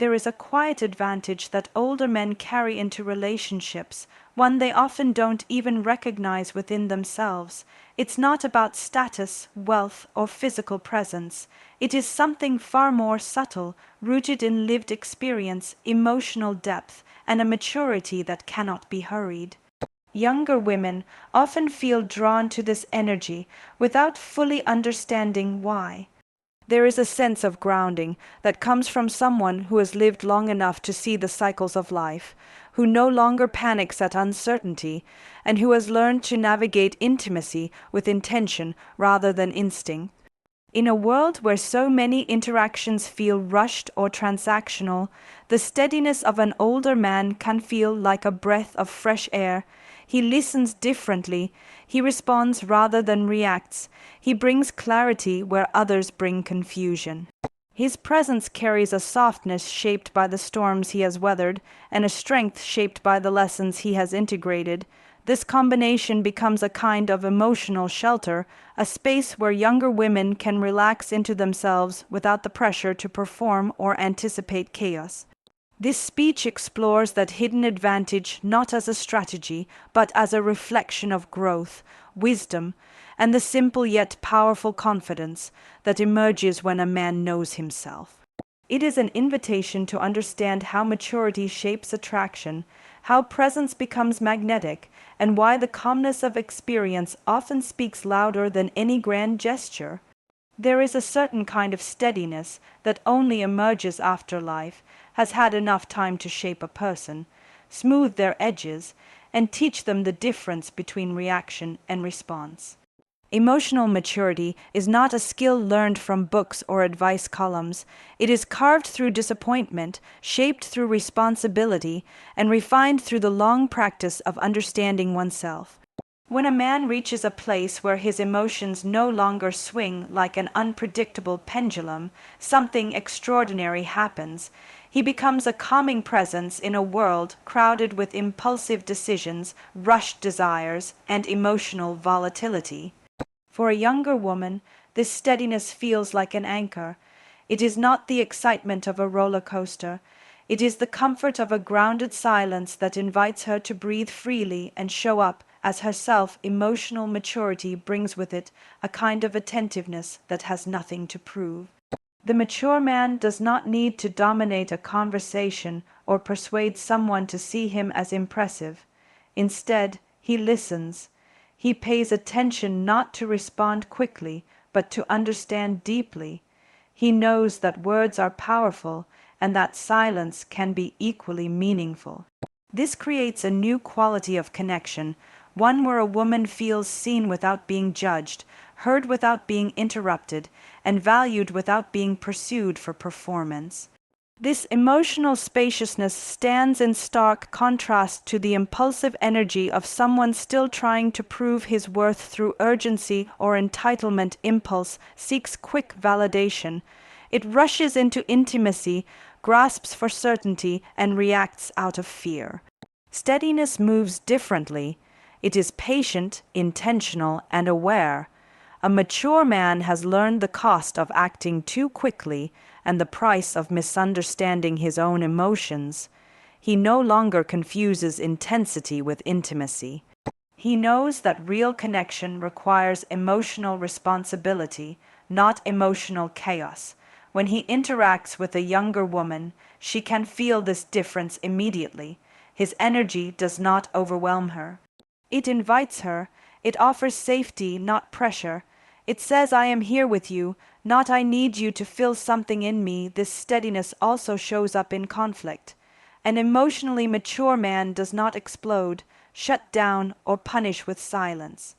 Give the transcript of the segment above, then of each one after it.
There is a quiet advantage that older men carry into relationships, one they often don't even recognize within themselves. It's not about status, wealth, or physical presence. It is something far more subtle, rooted in lived experience, emotional depth, and a maturity that cannot be hurried. Younger women often feel drawn to this energy without fully understanding why. There is a sense of grounding that comes from someone who has lived long enough to see the cycles of life, who no longer panics at uncertainty, and who has learned to navigate intimacy with intention rather than instinct. In a world where so many interactions feel rushed or transactional, the steadiness of an older man can feel like a breath of fresh air. He listens differently. He responds rather than reacts. He brings clarity where others bring confusion. His presence carries a softness shaped by the storms he has weathered and a strength shaped by the lessons he has integrated. This combination becomes a kind of emotional shelter, a space where younger women can relax into themselves without the pressure to perform or anticipate chaos. This speech explores that hidden advantage not as a strategy, but as a reflection of growth, wisdom, and the simple yet powerful confidence that emerges when a man knows himself. It is an invitation to understand how maturity shapes attraction, how presence becomes magnetic, and why the calmness of experience often speaks louder than any grand gesture. There is a certain kind of steadiness that only emerges after life has had enough time to shape a person, smooth their edges, and teach them the difference between reaction and response. Emotional maturity is not a skill learned from books or advice columns. It is carved through disappointment, shaped through responsibility, and refined through the long practice of understanding oneself. When a man reaches a place where his emotions no longer swing like an unpredictable pendulum, something extraordinary happens. He becomes a calming presence in a world crowded with impulsive decisions, rushed desires, and emotional volatility. For a younger woman, this steadiness feels like an anchor. It is not the excitement of a roller coaster. It is the comfort of a grounded silence that invites her to breathe freely and show up as herself. Emotional maturity brings with it a kind of attentiveness that has nothing to prove. The mature man does not need to dominate a conversation or persuade someone to see him as impressive. Instead, he listens. He pays attention not to respond quickly, but to understand deeply. He knows that words are powerful and that silence can be equally meaningful. This creates a new quality of connection, one where a woman feels seen without being judged, heard without being interrupted, and valued without being pursued for performance. This emotional spaciousness stands in stark contrast to the impulsive energy of someone still trying to prove his worth through urgency or entitlement. Impulse seeks quick validation. It rushes into intimacy, grasps for certainty, and reacts out of fear. Steadiness moves differently. It is patient, intentional, and aware. A mature man has learned the cost of acting too quickly and the price of misunderstanding his own emotions. He no longer confuses intensity with intimacy. He knows that real connection requires emotional responsibility, not emotional chaos. When he interacts with a younger woman, she can feel this difference immediately. His energy does not overwhelm her. It invites her. It offers safety, not pressure. It says, "I am here with you, not I need you to fill something in me." This steadiness also shows up in conflict. An emotionally mature man does not explode, shut down, or punish with silence.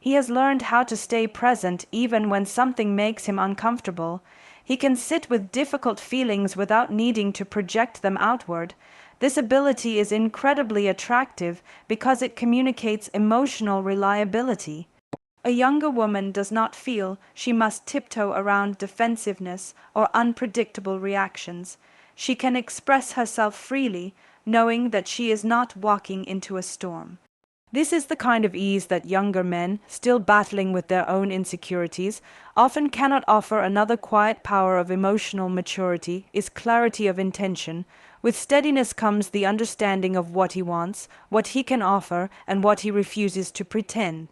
He has learned how to stay present even when something makes him uncomfortable. He can sit with difficult feelings without needing to project them outward. This ability is incredibly attractive because it communicates emotional reliability. A younger woman does not feel she must tiptoe around defensiveness or unpredictable reactions. She can express herself freely, knowing that she is not walking into a storm. This is the kind of ease that younger men, still battling with their own insecurities, often cannot offer. Another quiet power of emotional maturity is clarity of intention. With steadiness comes the understanding of what he wants, what he can offer, and what he refuses to pretend.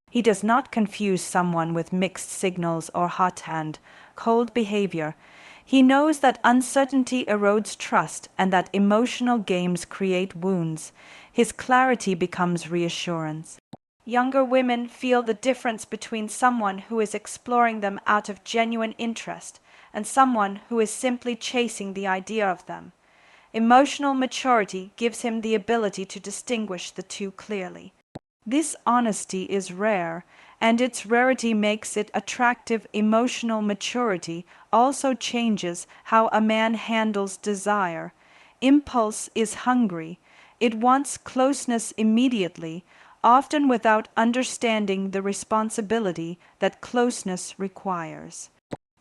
He does not confuse someone with mixed signals or hot-hand, cold behavior. He knows that uncertainty erodes trust and that emotional games create wounds. His clarity becomes reassurance. Younger women feel the difference between someone who is exploring them out of genuine interest and someone who is simply chasing the idea of them. Emotional maturity gives him the ability to distinguish the two clearly. This honesty is rare, and its rarity makes it attractive. Emotional maturity also changes how a man handles desire. Impulse is hungry. It wants closeness immediately, often without understanding the responsibility that closeness requires.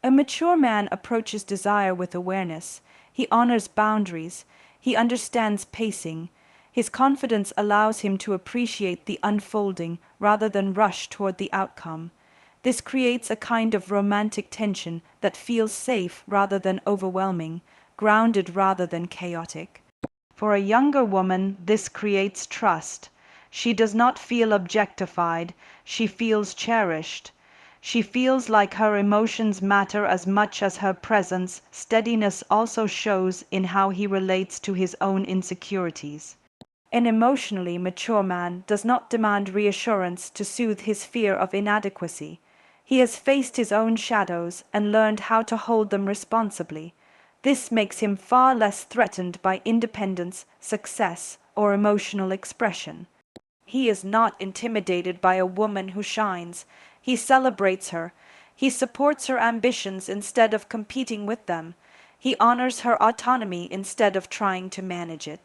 A mature man approaches desire with awareness. He honors boundaries. He understands pacing. His confidence allows him to appreciate the unfolding rather than rush toward the outcome. This creates a kind of romantic tension that feels safe rather than overwhelming, grounded rather than chaotic. For a younger woman, this creates trust. She does not feel objectified, she feels cherished. She feels like her emotions matter as much as her presence. Steadiness also shows in how he relates to his own insecurities. An emotionally mature man does not demand reassurance to soothe his fear of inadequacy. He has faced his own shadows and learned how to hold them responsibly. This makes him far less threatened by independence, success, or emotional expression. He is not intimidated by a woman who shines. He celebrates her. He supports her ambitions instead of competing with them. He honors her autonomy instead of trying to manage it.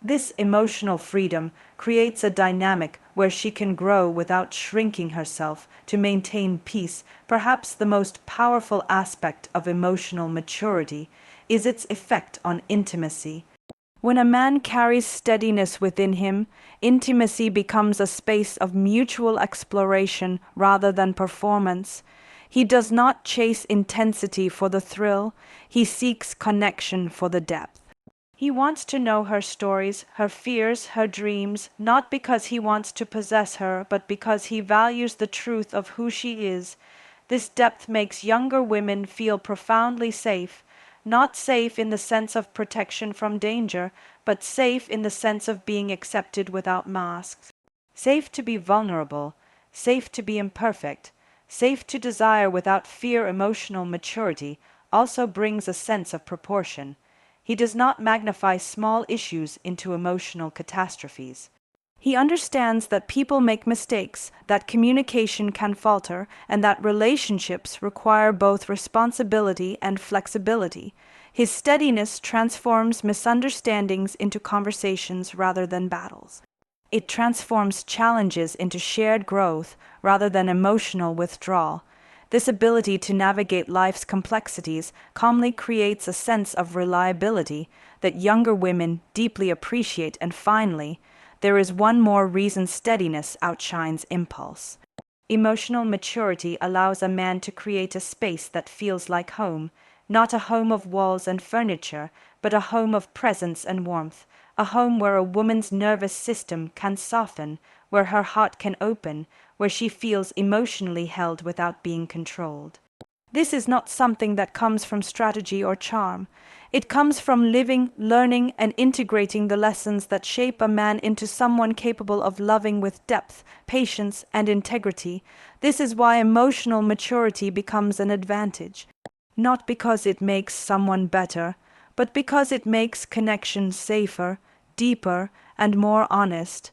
This emotional freedom creates a dynamic where she can grow without shrinking herself to maintain peace. Perhaps the most powerful aspect of emotional maturity is its effect on intimacy. When a man carries steadiness within him, intimacy becomes a space of mutual exploration rather than performance. He does not chase intensity for the thrill, he seeks connection for the depth. He wants to know her stories, her fears, her dreams, not because he wants to possess her, but because he values the truth of who she is. This depth makes younger women feel profoundly safe, not safe in the sense of protection from danger, but safe in the sense of being accepted without masks. Safe to be vulnerable, safe to be imperfect, safe to desire without fear. Emotional maturity also brings a sense of proportion. He does not magnify small issues into emotional catastrophes. He understands that people make mistakes, that communication can falter, and that relationships require both responsibility and flexibility. His steadiness transforms misunderstandings into conversations rather than battles. It transforms challenges into shared growth rather than emotional withdrawal. This ability to navigate life's complexities calmly creates a sense of reliability that younger women deeply appreciate. And finally, there is one more reason steadiness outshines impulse. Emotional maturity allows a man to create a space that feels like home, not a home of walls and furniture, but a home of presence and warmth, a home where a woman's nervous system can soften, where her heart can open, where she feels emotionally held without being controlled. This is not something that comes from strategy or charm. It comes from living, learning, and integrating the lessons that shape a man into someone capable of loving with depth, patience, and integrity. This is why emotional maturity becomes an advantage. Not because it makes someone better, but because it makes connection safer, deeper, and more honest.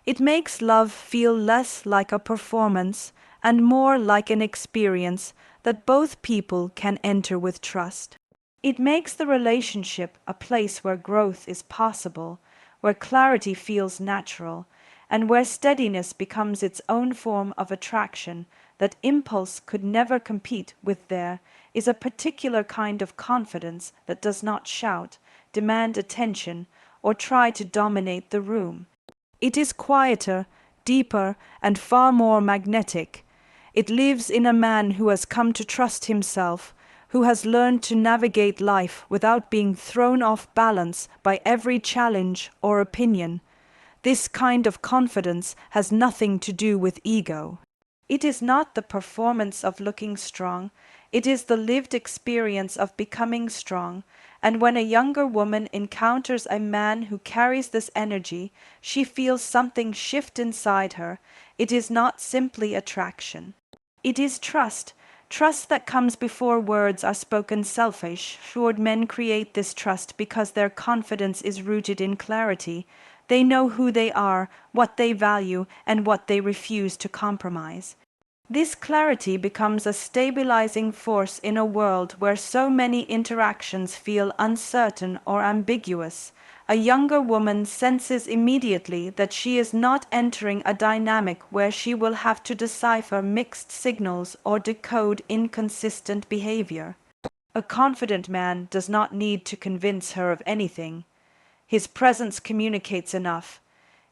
It makes love feel less like a performance and more like an experience that both people can enter with trust. It makes the relationship a place where growth is possible, where clarity feels natural, and where steadiness becomes its own form of attraction that impulse could never compete with. There is a particular kind of confidence that does not shout, demand attention, or try to dominate the room. It is quieter, deeper, and far more magnetic. It lives in a man who has come to trust himself, who has learned to navigate life without being thrown off balance by every challenge or opinion. This kind of confidence has nothing to do with ego. It is not the performance of looking strong, it is the lived experience of becoming strong, and when a younger woman encounters a man who carries this energy, she feels something shift inside her. It is not simply attraction. It is trust, trust that comes before words are spoken. Self-assured men create this trust because their confidence is rooted in clarity. They know who they are, what they value, and what they refuse to compromise. This clarity becomes a stabilizing force in a world where so many interactions feel uncertain or ambiguous. A younger woman senses immediately that she is not entering a dynamic where she will have to decipher mixed signals or decode inconsistent behavior. A confident man does not need to convince her of anything. His presence communicates enough.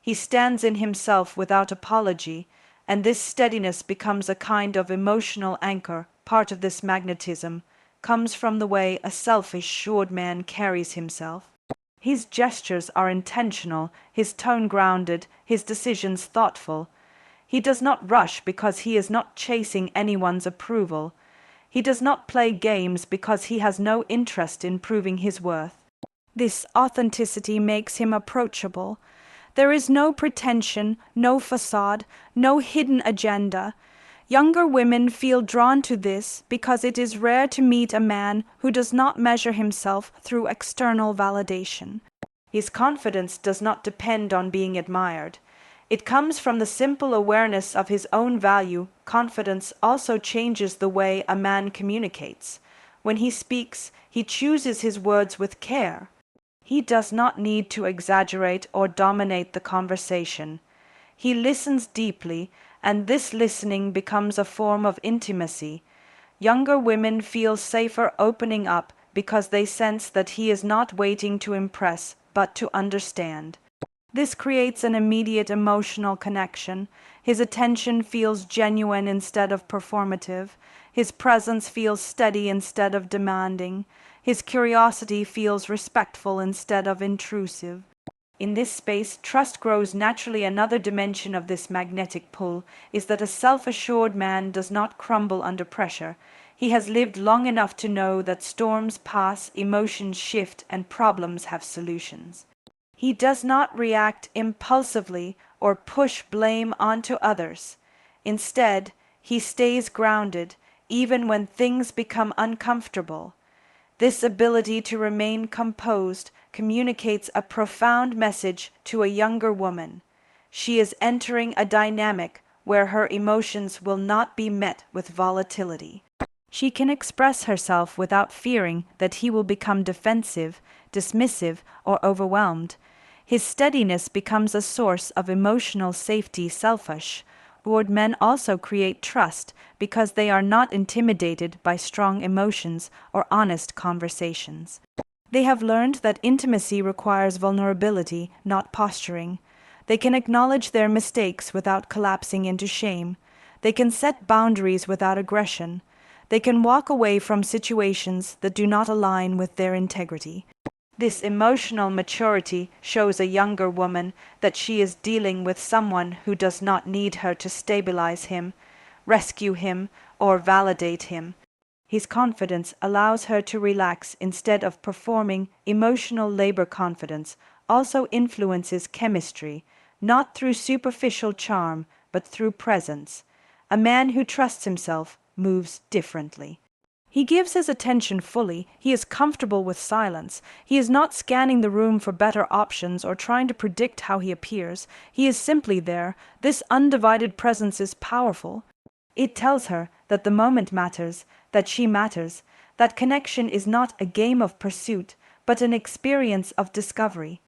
He stands in himself without apology, and this steadiness becomes a kind of emotional anchor. Part of this magnetism comes from the way a self-assured man carries himself. His gestures are intentional, his tone grounded, his decisions thoughtful. He does not rush because he is not chasing anyone's approval. He does not play games because he has no interest in proving his worth. This authenticity makes him approachable. There is no pretension, no facade, no hidden agenda. Younger women feel drawn to this because it is rare to meet a man who does not measure himself through external validation. His confidence does not depend on being admired. It comes from the simple awareness of his own value. Confidence also changes the way a man communicates. When he speaks, he chooses his words with care. He does not need to exaggerate or dominate the conversation. He listens deeply, and this listening becomes a form of intimacy. Younger women feel safer opening up because they sense that he is not waiting to impress, but to understand. This creates an immediate emotional connection. His attention feels genuine instead of performative. His presence feels steady instead of demanding. His curiosity feels respectful instead of intrusive. In this space, trust grows naturally. Another dimension of this magnetic pull is that a self-assured man does not crumble under pressure. He has lived long enough to know that storms pass, emotions shift, and problems have solutions. He does not react impulsively or push blame onto others. Instead, he stays grounded, even when things become uncomfortable. This ability to remain composed communicates a profound message to a younger woman. She is entering a dynamic where her emotions will not be met with volatility. She can express herself without fearing that he will become defensive, dismissive, or overwhelmed. His steadiness becomes a source of emotional safety. Self-assured men also create trust because they are not intimidated by strong emotions or honest conversations. They have learned that intimacy requires vulnerability, not posturing. They can acknowledge their mistakes without collapsing into shame. They can set boundaries without aggression. They can walk away from situations that do not align with their integrity. This emotional maturity shows a younger woman that she is dealing with someone who does not need her to stabilize him, rescue him, or validate him. His confidence allows her to relax instead of performing. Emotional labor. Confidence also influences chemistry, not through superficial charm, but through presence. A man who trusts himself moves differently. He gives his attention fully. He is comfortable with silence. He is not scanning the room for better options or trying to predict how he appears. He is simply there. This undivided presence is powerful. It tells her that the moment matters, that she matters, that connection is not a game of pursuit, but an experience of discovery.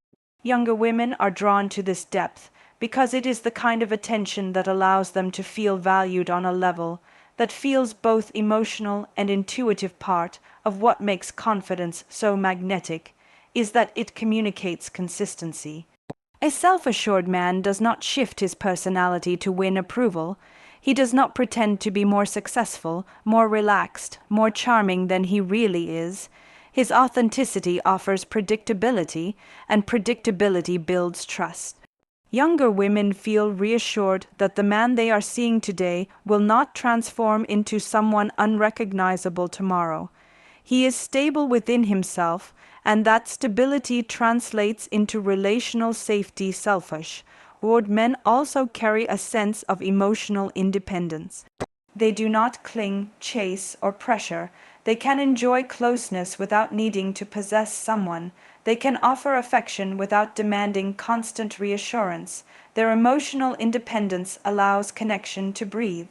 Younger women are drawn to this depth because it is the kind of attention that allows them to feel valued on a level that feels both emotional and intuitive. Part of what makes confidence so magnetic is that it communicates consistency. A self-assured man does not shift his personality to win approval. He does not pretend to be more successful, more relaxed, more charming than he really is. His authenticity offers predictability, and predictability builds trust. Younger women feel reassured that the man they are seeing today will not transform into someone unrecognizable tomorrow. He is stable within himself, and that stability translates into relational safety. Self-assured men also carry a sense of emotional independence. They do not cling, chase, or pressure. They can enjoy closeness without needing to possess someone. They can offer affection without demanding constant reassurance. Their emotional independence allows connection to breathe.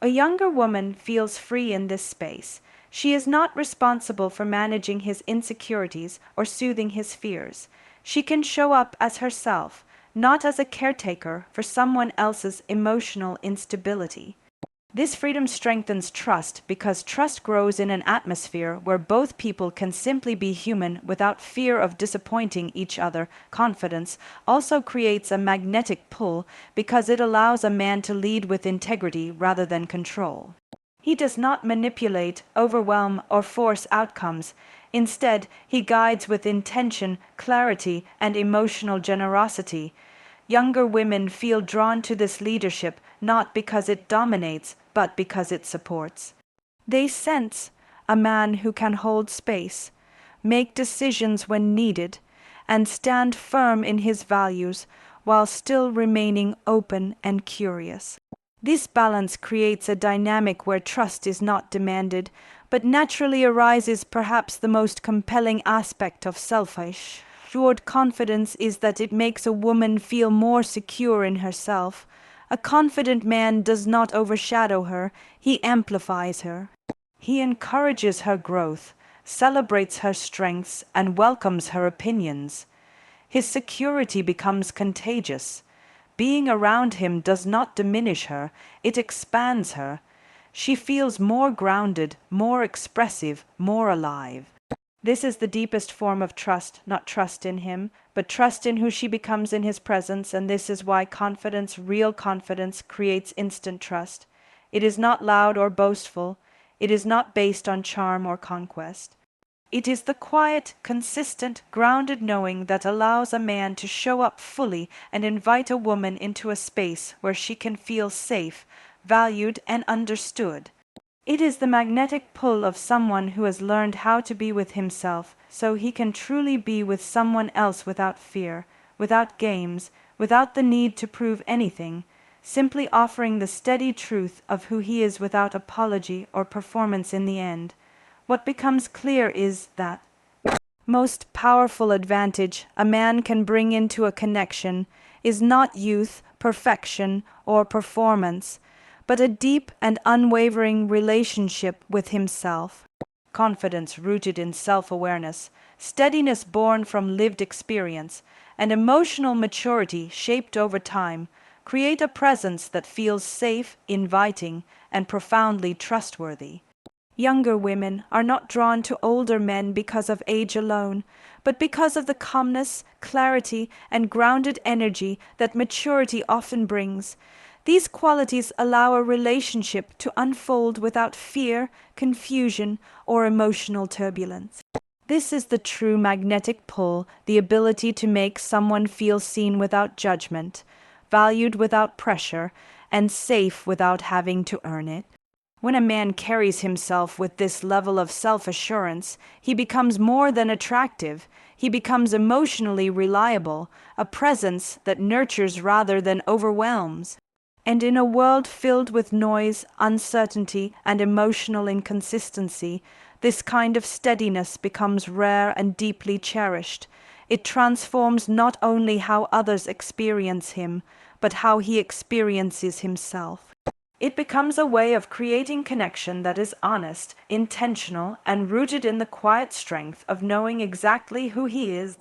A younger woman feels free in this space. She is not responsible for managing his insecurities or soothing his fears. She can show up as herself, not as a caretaker for someone else's emotional instability. This freedom strengthens trust because trust grows in an atmosphere where both people can simply be human without fear of disappointing each other. Confidence also creates a magnetic pull because it allows a man to lead with integrity rather than control. He does not manipulate, overwhelm, or force outcomes. Instead, he guides with intention, clarity, and emotional generosity. Younger women feel drawn to this leadership not because it dominates, but because it supports. They sense a man who can hold space, make decisions when needed, and stand firm in his values while still remaining open and curious. This balance creates a dynamic where trust is not demanded, but naturally arises. Perhaps the most compelling aspect of self-assured confidence is that it makes a woman feel more secure in herself. A confident man does not overshadow her, he amplifies her. He encourages her growth, celebrates her strengths, and welcomes her opinions. His security becomes contagious. Being around him does not diminish her, it expands her. She feels more grounded, more expressive, more alive. This is the deepest form of trust, not trust in him, but trust in who she becomes in his presence, and this is why confidence, real confidence, creates instant trust. It is not loud or boastful. It is not based on charm or conquest. It is the quiet, consistent, grounded knowing that allows a man to show up fully and invite a woman into a space where she can feel safe, valued, and understood. It is the magnetic pull of someone who has learned how to be with himself so he can truly be with someone else without fear, without games, without the need to prove anything, simply offering the steady truth of who he is without apology or performance in the end. What becomes clear is that most powerful advantage a man can bring into a connection is not youth, perfection, or performance, but a deep and unwavering relationship with himself. Confidence rooted in self-awareness, steadiness born from lived experience, and emotional maturity shaped over time create a presence that feels safe, inviting, and profoundly trustworthy. Younger women are not drawn to older men because of age alone, but because of the calmness, clarity, and grounded energy that maturity often brings. These qualities allow a relationship to unfold without fear, confusion, or emotional turbulence. This is the true magnetic pull, the ability to make someone feel seen without judgment, valued without pressure, and safe without having to earn it. When a man carries himself with this level of self-assurance, he becomes more than attractive. He becomes emotionally reliable, a presence that nurtures rather than overwhelms. And in a world filled with noise, uncertainty, and emotional inconsistency, this kind of steadiness becomes rare and deeply cherished. It transforms not only how others experience him, but how he experiences himself. It becomes a way of creating connection that is honest, intentional, and rooted in the quiet strength of knowing exactly who he is